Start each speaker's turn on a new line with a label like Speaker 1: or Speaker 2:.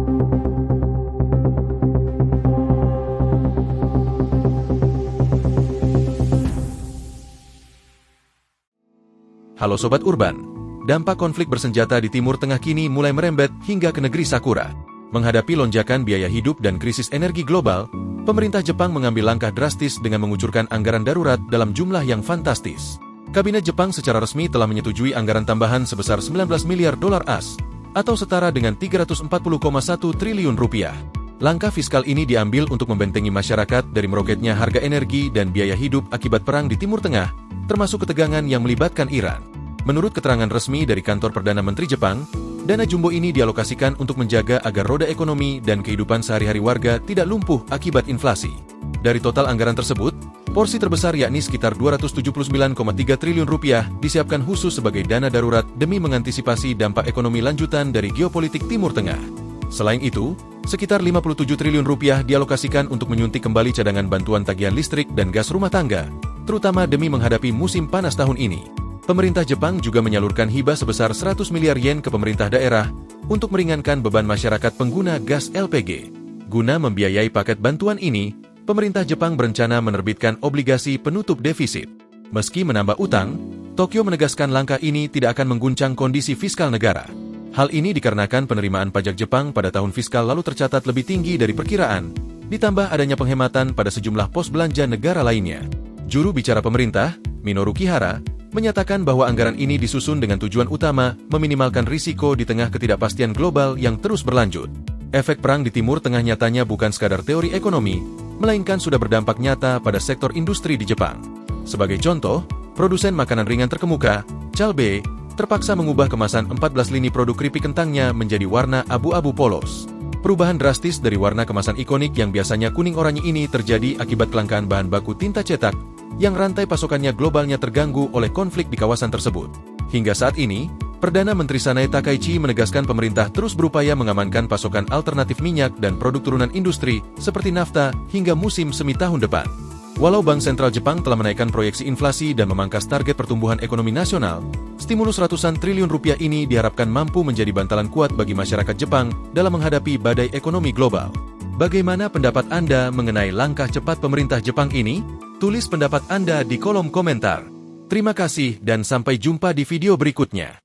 Speaker 1: Halo Sobat Urban, dampak konflik bersenjata di Timur Tengah kini mulai merembet hingga ke negeri Sakura. Menghadapi lonjakan biaya hidup dan krisis energi global, pemerintah Jepang mengambil langkah drastis dengan mengucurkan anggaran darurat dalam jumlah yang fantastis. Kabinet Jepang secara resmi telah menyetujui anggaran tambahan sebesar 19 miliar dolar AS, atau setara dengan 340,1 triliun rupiah. Langkah fiskal ini diambil untuk membentengi masyarakat dari meroketnya harga energi dan biaya hidup akibat perang di Timur Tengah, termasuk ketegangan yang melibatkan Iran. Menurut keterangan resmi dari kantor Perdana Menteri Jepang, dana jumbo ini dialokasikan untuk menjaga agar roda ekonomi dan kehidupan sehari-hari warga tidak lumpuh akibat inflasi. Dari total anggaran tersebut, porsi terbesar yakni sekitar 279,3 triliun rupiah disiapkan khusus sebagai dana darurat demi mengantisipasi dampak ekonomi lanjutan dari geopolitik Timur Tengah. Selain itu, sekitar 57 triliun rupiah dialokasikan untuk menyuntik kembali cadangan bantuan tagihan listrik dan gas rumah tangga, terutama demi menghadapi musim panas tahun ini. Pemerintah Jepang juga menyalurkan hibah sebesar 100 miliar yen ke pemerintah daerah untuk meringankan beban masyarakat pengguna gas LPG. Guna membiayai paket bantuan ini, pemerintah Jepang berencana menerbitkan obligasi penutup defisit. Meski menambah utang, Tokyo menegaskan langkah ini tidak akan mengguncang kondisi fiskal negara. Hal ini dikarenakan penerimaan pajak Jepang pada tahun fiskal lalu tercatat lebih tinggi dari perkiraan, ditambah adanya penghematan pada sejumlah pos belanja negara lainnya. Juru bicara pemerintah, Minoru Kihara, menyatakan bahwa anggaran ini disusun dengan tujuan utama meminimalkan risiko di tengah ketidakpastian global yang terus berlanjut. Efek perang di Timur Tengah nyatanya bukan sekadar teori ekonomi, melainkan sudah berdampak nyata pada sektor industri di Jepang. Sebagai contoh, produsen makanan ringan terkemuka, Calbee, terpaksa mengubah kemasan 14 lini produk keripik kentangnya menjadi warna abu-abu polos. Perubahan drastis dari warna kemasan ikonik yang biasanya kuning oranye ini terjadi akibat kelangkaan bahan baku tinta cetak, yang rantai pasokannya globalnya terganggu oleh konflik di kawasan tersebut. Hingga saat ini, Perdana Menteri Sanae Takaichi menegaskan pemerintah terus berupaya mengamankan pasokan alternatif minyak dan produk turunan industri seperti nafta hingga musim semi tahun depan. Walau Bank Sentral Jepang telah menaikkan proyeksi inflasi dan memangkas target pertumbuhan ekonomi nasional, stimulus ratusan triliun rupiah ini diharapkan mampu menjadi bantalan kuat bagi masyarakat Jepang dalam menghadapi badai ekonomi global. Bagaimana pendapat Anda mengenai langkah cepat pemerintah Jepang ini? Tulis pendapat Anda di kolom komentar. Terima kasih dan sampai jumpa di video berikutnya.